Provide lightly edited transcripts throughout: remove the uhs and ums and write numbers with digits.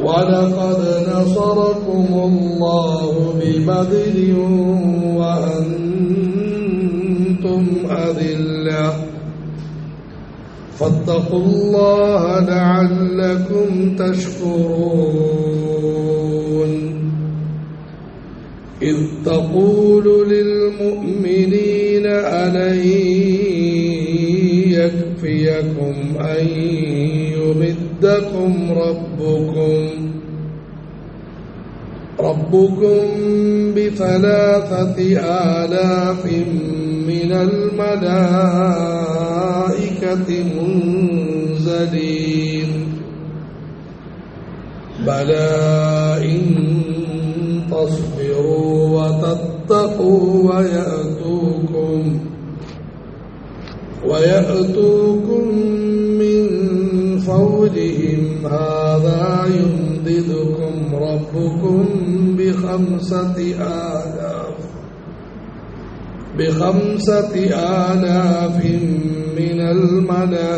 وَلَقَدْ نَصَرَكُمُ اللَّهُ بِبَدْرٍ وَأَنْتُمْ أَذِلَّةٌ فَاتَّقُوا اللَّهَ لَعَلَّكُمْ تَشْكُرُونَ إِذْ تَقُولُ لِلْمُؤْمِنِينَ أَلَنْ يَكْفِيَكُمْ أَنْ يُمِدَّكُمْ ربكم ب3,000 من الملائكة منزلين بلى إن تصبروا وتتقوا ويأتوكم من فورهم هذا يمددكم ربكم ب5,000 من الملائكة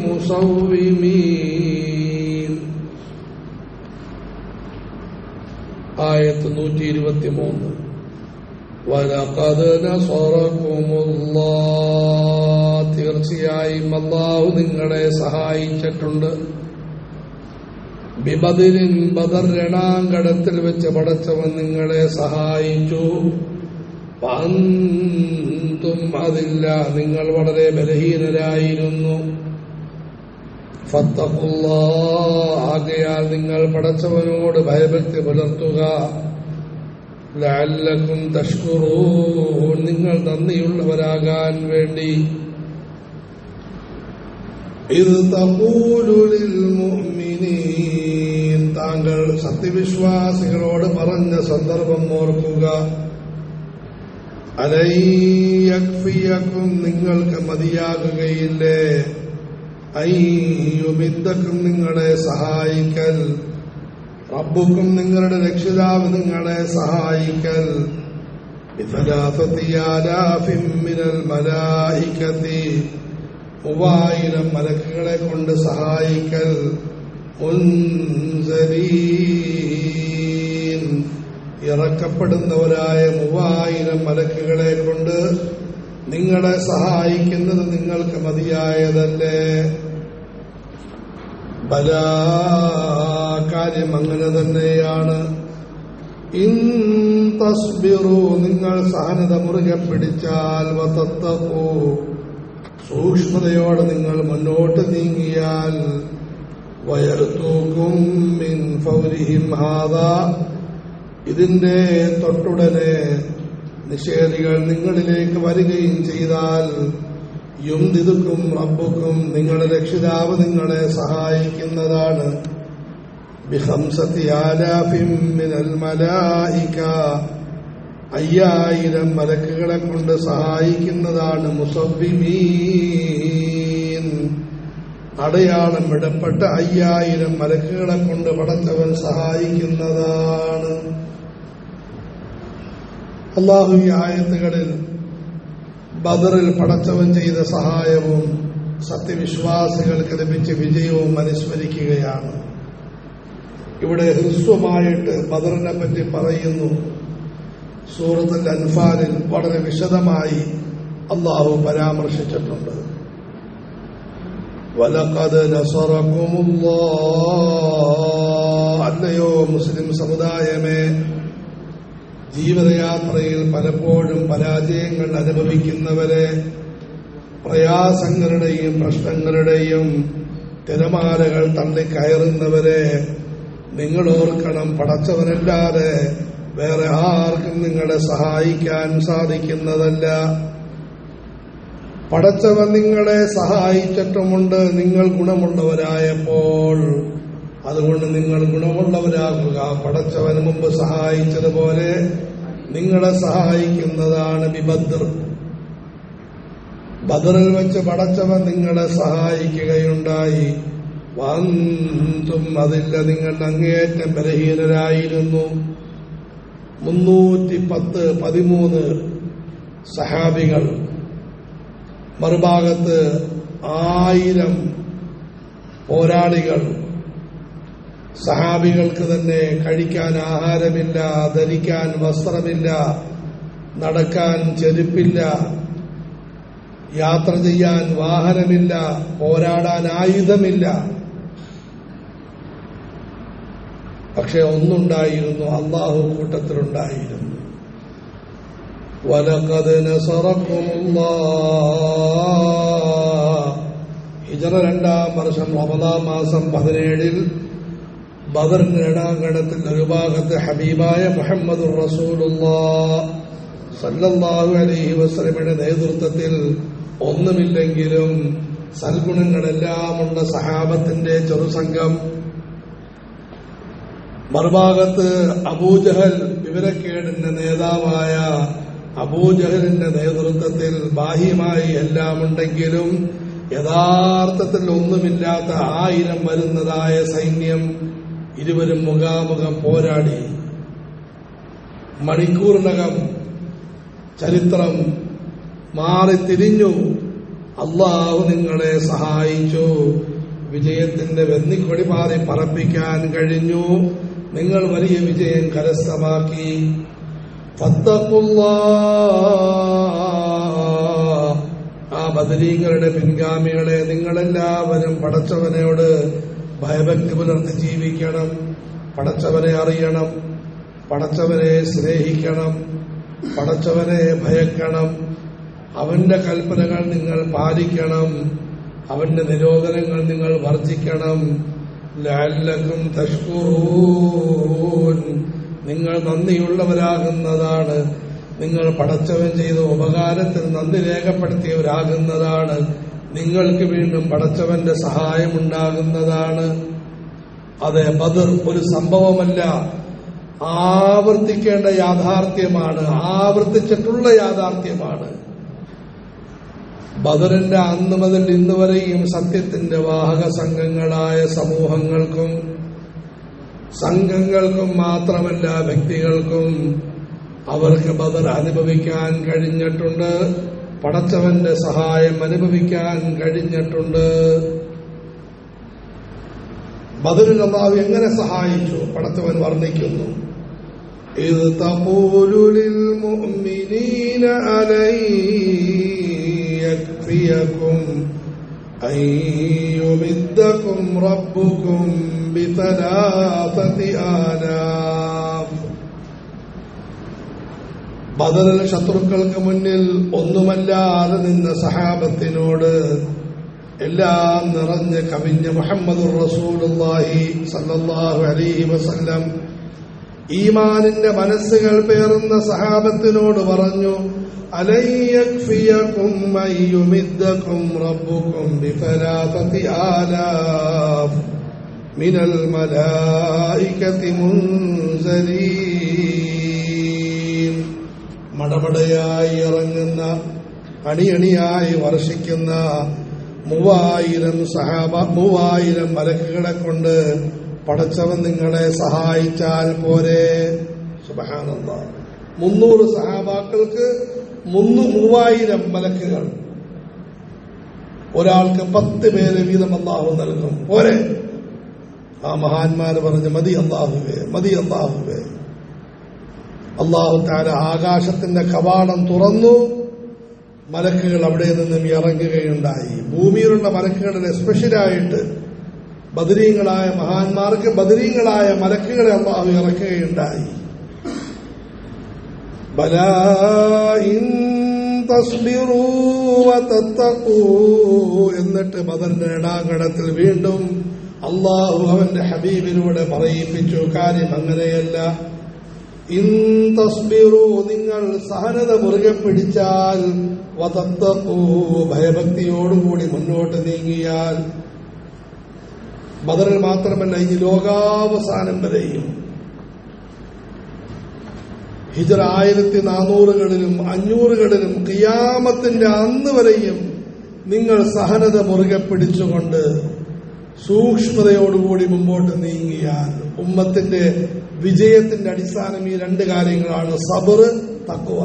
مسومين. آية 123. وَلَقَدْ نَصَرَكُمُ اللَّهُ തീർച്ചയായും അല്ലാഹു നിങ്ങളെ സഹായിച്ചിട്ടുണ്ട്. ബിബദരിൻ ബദർ രണാങ്കണത്തിൽ വെച്ച് പടച്ചവൻ നിങ്ങളെ സഹായിച്ചു. വഅൻതും അതില്ല നിങ്ങൾ വളരെ ബലഹീനരായിരുന്നു. ഫത്തഖുല്ലാഹ് ആകയാൽ നിങ്ങൾ പടച്ചവനോട് ഭയഭക്തി പുലർത്തുക. ലഅല്ലക്കും തഷ്കുറൂൻ നിങ്ങൾ നന്ദിയുള്ളവരാകാൻ വേണ്ടി. ഇദ് തഖൂലു ലിൽ മുഅ്മിനീൻ താങ്കൾ സത്യവിശ്വാസികളോട് പറഞ്ഞ സന്ദർഭം ഓർക്കുക. അലൈ യക്ഫിയക്കും നിങ്ങൾക്ക് മതിയാകുകയില്ലേ, ഐ യുമിദ്ദക്കും നിങ്ങളെ സഹായിക്കൽ, റബ്ബുക്കും നിങ്ങളുടെ രക്ഷിതാവ് നിങ്ങളെ സഹായിക്കൽ, ബി3,000 മിനൽ മലായികതി 3,000 മലക്കുകളെ കൊണ്ട് സഹായിക്കൽ, മുൻസരീൻ ഇറക്കപ്പെടുന്നവരായ 3,000 മലക്കുകളെ കൊണ്ട് നിങ്ങളെ സഹായിക്കുന്നത് നിങ്ങൾക്ക് മതിയായതല്ലേ? ബലാ കാര്യം അങ്ങനെ തന്നെയാണ്. ഇൻ തസ്ബിറു നിങ്ങൾ സഹനത മുറുകെ പിടിച്ചാൽ, വതത്തഖൂ സൂക്ഷ്മതയോടെ നിങ്ങൾ മുന്നോട്ട് നീങ്ങിയാൽ, വയഅതൂകും മിൻ ഫൗരിഹിം ഹാദാ ഇതിന്റെ തൊട്ടുടനെ നിഷേധികൾ നിങ്ങളിലേക്ക് വരികയും ചെയ്താൽ, യുംദിദുക്കും റബ്ബുക്കും നിങ്ങളുടെ രക്ഷിതാവ് നിങ്ങളെ സഹായിക്കുന്നതാണ്. ബി5,000 മിനൽ മലായിക 5,000 മലക്കുകളെ കൊണ്ട് സഹായിക്കുന്നതാണ്. മുസവ്വിമീൻ അടയാളം ഇടപെട്ട 5,000 മലക്കുകളെ കൊണ്ട് പടച്ചവൻ സഹായിക്കുന്നതാണ്. അല്ലാഹു ഈ ആയത്തുകളിൽ ബദറിൽ പടച്ചവൻ ചെയ്ത സഹായവും സത്യവിശ്വാസികൾക്ക് ലഭിച്ച വിജയവും അനുസ്മരിക്കുകയാണ്. ഇവിടെ ഹ്രസ്വമായിട്ട് ബദറിനെ പറ്റി പറയുന്നു. സൂറത്തുൽ അൻഫാലിൽ വളരെ വിശദമായി അല്ലാഹു പരാമർശിച്ചിട്ടുണ്ട്. വലഖദ് നസറകുമുല്ലാഹ് അല്ലയോ മുസ്ലിം സമുദായമേ, ജീവിതയാത്രയിൽ പലപ്പോഴും പരാജയങ്ങൾ അനുഭവിക്കുന്നവരെ, പ്രയാസങ്ങളുടെയും പ്രശ്നങ്ങളുടെയും തിരമാലകൾ തള്ളിക്കയറുന്നവരെ നിങ്ങൾ ഓർക്കണം, പടച്ചവനല്ലാതെ വേറെ ആർക്കും നിങ്ങളെ സഹായിക്കാൻ സാധിക്കുന്നതല്ല. പടച്ചവൻ നിങ്ങളെ സഹായിച്ചിട്ടുമുണ്ട് നിങ്ങൾ ഗുണമുള്ളവരായപ്പോൾ. അതുകൊണ്ട് നിങ്ങൾ ഗുണമുള്ളവരാകുക. പടച്ചവന് മുമ്പ് സഹായിച്ചതുപോലെ നിങ്ങളെ സഹായിക്കുന്നതാണ് ബിബദ്ർ. ബദറിൽ വെച്ച് പടച്ചവൻ നിങ്ങളെ സഹായിക്കുകയുണ്ടായി. വന്തും അതില്ല നിങ്ങൾ അങ്ങേയറ്റം ബലഹീനരായിരുന്നു. 313 സഹാബികൾ, മറുഭാഗത്ത് 1000 പോരാളികൾ, സഹാബികൾക്ക് തന്നെ കഴിക്കാൻ ആഹാരമില്ല, ധരിക്കാൻ വസ്ത്രമില്ല, നടക്കാൻ ചെരുപ്പില്ല, യാത്ര ചെയ്യാൻ വാഹനമില്ല, പോരാടാൻ ആയുധമില്ല. പക്ഷെ ഒന്നുണ്ടായിരുന്നു, അല്ലാഹു കൂട്ടത്തിലുണ്ടായിരുന്നു. വലഖദ് നസറക്കുമുല്ലാഹ്. ഹിജ്റ 2-ാം വർഷം റമദാൻ മാസം 17 ബദറിന്റെ രണാങ്കണത്തിൽ ഒരു ഭാഗത്ത് ഹബീബായ മുഹമ്മദുർ റസൂലുള്ളാഹ് സല്ലല്ലാഹു അലൈഹി വസല്ലമയുടെ നേതൃത്വത്തിൽ ഒന്നുമില്ലെങ്കിലും സൽഗുണങ്ങളെല്ലാമുള്ള സഹാബത്തിന്റെ ചെറുസംഘം, മറുഭാഗത്ത് അബൂജഹൽ, വിവരക്കേടിന്റെ നേതാവായ അബൂജഹലിന്റെ നേതൃത്വത്തിൽ ബാഹ്യമായി എല്ലാമുണ്ടെങ്കിലും യഥാർത്ഥത്തിൽ ഒന്നുമില്ലാത്ത 1000 വരുന്നതായ സൈന്യം. ഇരുവരും മുഖാമുഖം പോരാടി. മണിക്കൂറിനകം ചരിത്രം മാറിത്തിരിഞ്ഞു. അല്ലാഹു നിങ്ങളെ സഹായിച്ചു. വിജയത്തിന്റെ വെന്നിക്കൊടി പാറി പറപ്പിക്കാൻ കഴിഞ്ഞു. നിങ്ങൾ വലിയ വിജയം കരസ്ഥമാക്കി. ഫത്തഖുല്ലാഹ്. ആ ബദരീങ്ങളുടെ പിൻഗാമികളെ, നിങ്ങളെല്ലാവരും പടച്ചവനോട് ഭയഭക്തി പുലർത്തി ജീവിക്കണം. പടച്ചവനെ അറിയണം, പടച്ചവനെ സ്നേഹിക്കണം, പടച്ചവനെ ഭയക്കണം. അവന്റെ കൽപ്പനകൾ നിങ്ങൾ പാലിക്കണം, അവന്റെ നിരോധനങ്ങൾ നിങ്ങൾ വർജിക്കണം. ലഅല്ലക്കും തഷ്കുറൂൻ. നിങ്ങൾ നന്ദിയുള്ളവരാകുന്നതാണ്. നിങ്ങൾ പടച്ചവൻ ചെയ്ത ഉപകാരത്തിൽ നന്ദി രേഖപ്പെടുത്തിയവരാകുന്നതാണ്. നിങ്ങൾക്ക് വീണ്ടും പടച്ചവന്റെ സഹായമുണ്ടാകുന്നതാണ്. അതെ, ബദർ ഒരു സംഭവമല്ല, ആവർത്തിക്കേണ്ട യാഥാർത്ഥ്യമാണ്, ആവർത്തിച്ചിട്ടുള്ള യാഥാർത്ഥ്യമാണ്. ബദറിന്റെ അന്ന് മുതൽ ഇന്ന് വരെയും സത്യത്തിന്റെ വാഹക സംഘങ്ങളായ സംഘങ്ങൾക്കും മാത്രമല്ല വ്യക്തികൾക്കും അവർക്ക് ബദർ അനുഭവിക്കാൻ കഴിഞ്ഞിട്ടുണ്ട്. പടച്ചവന്റെ സഹായം അനുഭവിക്കാൻ കഴിഞ്ഞിട്ടുണ്ട്. ബദറിൽ അല്ലാഹു എങ്ങനെ സഹായിച്ചു പടച്ചവൻ വർണ്ണിക്കുന്നു. ഇദ് തഖൂലു ലിൽ മുഅ്മിനീന അലൈ യക്ഫിയകും അൻ യുമിദ്ദകും റബ്ബുകും ബിതലാസതി ആലാഫ്. ബദറിൽ ശത്രുക്കൾക്ക് മുന്നിൽ ഒന്നുമല്ലാതെ നിന്ന സഹാബത്തിനോട് എല്ലാം നിറഞ്ഞ് കവിഞ്ഞ മുഹമ്മദുർ റസൂലുള്ളാഹി സല്ലല്ലാഹു അലൈഹി വസല്ലം ഈമാനിന്റെ മനസ്സുകൾ പേറുന്ന സഹാബത്തിനോട് പറഞ്ഞു, അലൻ യക്ഫിയകും അൻ യുമിദ്ദകും റബ്ബുകും ബിസലാസതി ആലാഫ് മിനൽ മലായികതി മുൻസലീൻ. മടമടയായി ഇറങ്ങുന്ന, അണിയണിയായി വർഷിക്കുന്ന 3000 മലക്കുകളെ കൊണ്ട് പടച്ചവൻ നിങ്ങളെ സഹായിച്ചാൽ പോരെ. സുബ്ഹാനല്ലാഹ്. 300 സഹാബാക്കൾക്ക് 3000 മലക്കുകൾ. ഒരാൾക്ക് 10 പേര് വീതം അല്ലാഹു നൽകും. പോരെ. ആ മഹാന്മാര് പറഞ്ഞു, മതി അല്ലാഹുവേ, മതി അല്ലാഹുവേ. അല്ലാഹു തആല ആകാശത്തിന്റെ കവാടം തുറന്നു. മലക്കുകൾ അവിടെ നിന്നും ഇറങ്ങുകയുണ്ടായി. ഭൂമിയിലുള്ള മലക്കുകളിലെ സ്പെഷ്യലായിട്ട് ബദരീങ്ങളായ മഹാന്മാർക്ക് ബദരീങ്ങളായ മലക്കുകളെ അല്ലാഹു ഇറക്കുകയുണ്ടായി. ബലാ ഇൻ തസ്ബിറൂ വതത്തഖൂ. എന്നിട്ട് ബദറിന്റെ രണാങ്കണത്തിൽ വീണ്ടും അല്ലാഹു അവന്റെ ഹബീബിലൂടെ പറയിപ്പിച്ചു, കാര്യം അങ്ങനെയല്ല. ഇൻ തസ്ബിറൂ, നിങ്ങൾ സഹനത മുറുകെ പിടിച്ചാൽ, വതത്തഖൂ, ഭയഭക്തിയോടുകൂടി മുന്നോട്ട് നീങ്ങിയാൽ, ബദറിൽ മാത്രമല്ല ഇനി ലോകാവസാനം വരെയും, ഹിജ്റ 1400-കളിലും 500-കളിലും ഖിയാമത്തിന്റെ അന്ന് വരെയും നിങ്ങൾ സഹനത മുറുകെ പിടിച്ചുകൊണ്ട് സൂക്ഷ്മതയോടുകൂടി മുമ്പോട്ട് നീങ്ങിയാൽ, ഉമ്മത്തിന്റെ വിജയത്തിന്റെ അടിസ്ഥാനം ഈ 2 കാര്യങ്ങളാണ്: സബർ, തഖ്വ.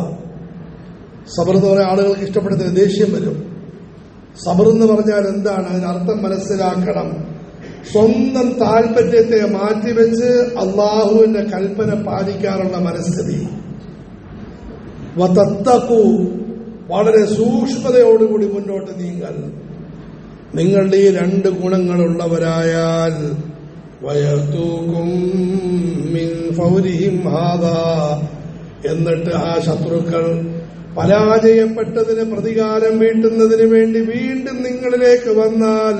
സബർ എന്ന് പറഞ്ഞ ആളുകൾക്ക് ഇഷ്ടപ്പെടുന്ന ദേഷ്യം വരും. സബർ എന്ന് പറഞ്ഞാൽ എന്താണ്? അതിനർത്ഥം മനസ്സിലാക്കണം. സ്വന്തം താല്പര്യത്തെ മാറ്റിവെച്ച് അള്ളാഹുവിന്റെ കൽപ്പന പാലിക്കാറുള്ള മനസ്ഥിതി. വതത്തഖു, വളരെ സൂക്ഷ്മതയോടുകൂടി മുന്നോട്ട് നീങ്ങൽ. നിങ്ങളുടെ ഈ രണ്ട് ഗുണങ്ങളുള്ളവരായാൽ വയതൂകും മിൻ ഫൗരിഹിം ഹാദാ, എന്നിട്ട് ആ ശത്രുക്കൾ പരാജയപ്പെട്ടതിന് പ്രതികാരം വീട്ടുന്നതിന് വേണ്ടി വീണ്ടും നിങ്ങളിലേക്ക് വന്നാൽ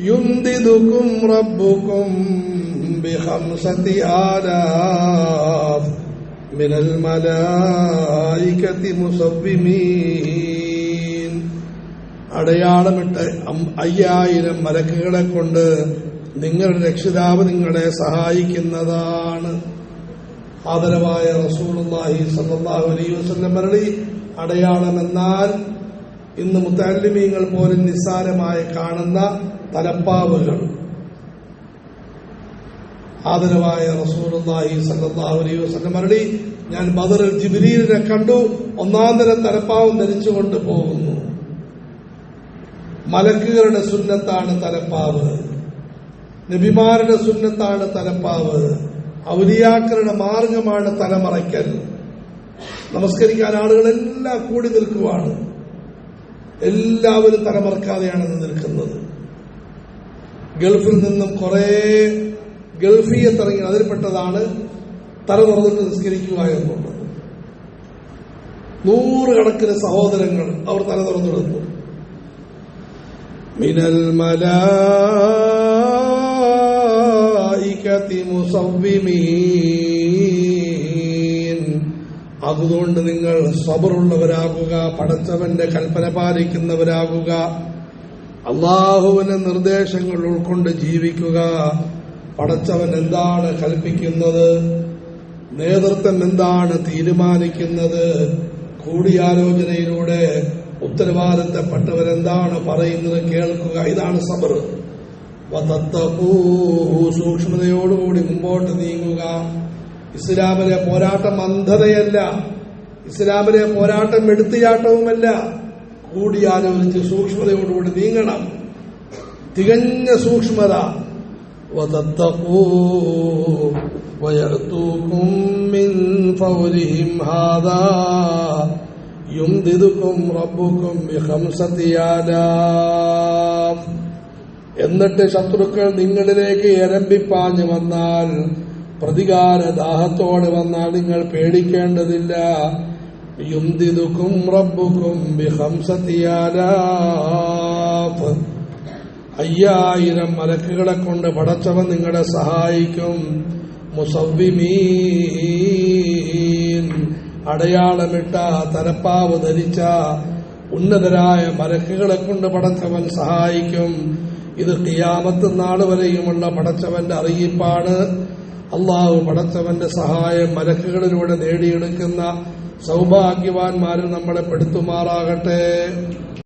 യുംദിദുകും റബ്ബുകും ബിഖംസതി ആലാഫ് മിനൽ മലായികതി മുസവ്വിമീൻ. അടയാളമിട്ട് 5000 മലക്കുകളെ കൊണ്ട് നിങ്ങളുടെ രക്ഷിതാവ് നിങ്ങളെ സഹായിക്കുന്നതാണ്. ആദരവായ റസൂലുള്ളാഹി സ്വല്ലല്ലാഹു അലൈഹി വസല്ലം പറയി, അടയാളമെന്നാൽ ഇന്ന് മുത്തഅല്ലിമീങ്ങൾ പോലും നിസ്സാരമായി കാണുന്ന തലപ്പാവുകൾ. ആദരവായ റസൂലുള്ളാഹി സ്വല്ലല്ലാഹു അലൈഹി വസല്ലം പറയി, ഞാൻ ബദറിൽ ജിബ്രീലിനെ കണ്ടു, ഒന്നാം തരം തലപ്പാവും ധരിച്ചുകൊണ്ട് പോകുന്നു. മലക്കുകളുടെ സുന്നത്താണ് തലപ്പാവ്, നബിമാരുടെ സുന്നത്താണ് തലപ്പാവ്, ഔലിയാക്കളുടെ മാർഗമാണ് തലമറയ്ക്കൽ. നമസ്കരിക്കാൻ ആളുകളെല്ലാം കൂടി നിൽക്കുവാണ്, എല്ലാവരും തലമറക്കാതെയാണ് നിൽക്കുന്നത്. ഗൾഫിൽ നിന്നും കുറെ ഗൾഫിയത്തിറങ്ങി, അതിൽപ്പെട്ടതാണ് തല തുറന്നിട്ട് നിസ്കരിക്കുക എന്നുള്ളത്. 100 കണക്കിന് സഹോദരങ്ങൾ അവർ തല തുറന്നിടുന്നു. മിനൽ മലായികതി മുസവ്വിമീൻ. അതുകൊണ്ട് നിങ്ങൾ സബറുള്ളവരാകുക, പടച്ചവന്റെ കൽപ്പന പാലിക്കുന്നവരാകുക, അള്ളാഹുവിന്റെ നിർദ്ദേശങ്ങൾ ഉൾക്കൊണ്ട് ജീവിക്കുക. പടച്ചവൻ എന്താണ് കൽപ്പിക്കുന്നത്, നേതൃത്വം എന്താണ് തീരുമാനിക്കുന്നത്, കൂടിയാലോചനയിലൂടെ ഉത്തരവാദിത്തപ്പെട്ടവരെന്താണ് പറയുന്നത് കേൾക്കുക. ഇതാണ് സബർ. വതത്തഖൂ, സൂക്ഷ്മതയോടുകൂടി മുമ്പോട്ട് നീങ്ങുക. ഇസ്ലാമിലെ പോരാട്ടം അന്ധതയല്ല, ഇസ്ലാമിലെ പോരാട്ടം എടുത്തുചാട്ടവുമല്ല. കൂടിയാലോചിച്ച് സൂക്ഷ്മതയോടുകൂടി നീങ്ങണം, തികഞ്ഞ സൂക്ഷ്മത. വതത്തഖൂ വയഅതൂകും മിൻ ഫൗരിഹിം ഹാദാ യുംദിദുകും റബ്ബുകും ബിഖംസതി ആലാഫ്. എന്നിട്ട് ശത്രുക്കൾ നിങ്ങളിലേക്ക് എരമ്പിപ്പാഞ്ഞു വന്നാൽ, പ്രതികാര ദാഹത്തോടെ വന്നാൽ നിങ്ങൾ പേടിക്കേണ്ടതില്ല. യുംദിദുകും റബ്ബുകും ബിഖംസതി ആലാഫ്, 5000 മലക്കുകളെ കൊണ്ട് പടച്ചവൻ നിങ്ങളെ സഹായിക്കും. മുസവ്വിമീൻ, അടയാളമിട്ട തലപ്പാവ് ധരിച്ച ഉന്നതരായ മലക്കുകളെ കൊണ്ട് പടച്ചവൻ സഹായിക്കും. ഇത് ഖിയാമത്ത് നാൾ വരെയുമുള്ള പടച്ചവന്റെ അറിയിപ്പാണ്. അള്ളാഹു പടച്ചവന്റെ സഹായം മലക്കുകളിലൂടെ നേടിയെടുക്കുന്ന സൗഭാഗ്യവാന്മാരിൽ നമ്മളെ പെടുത്തുമാറാകട്ടെ.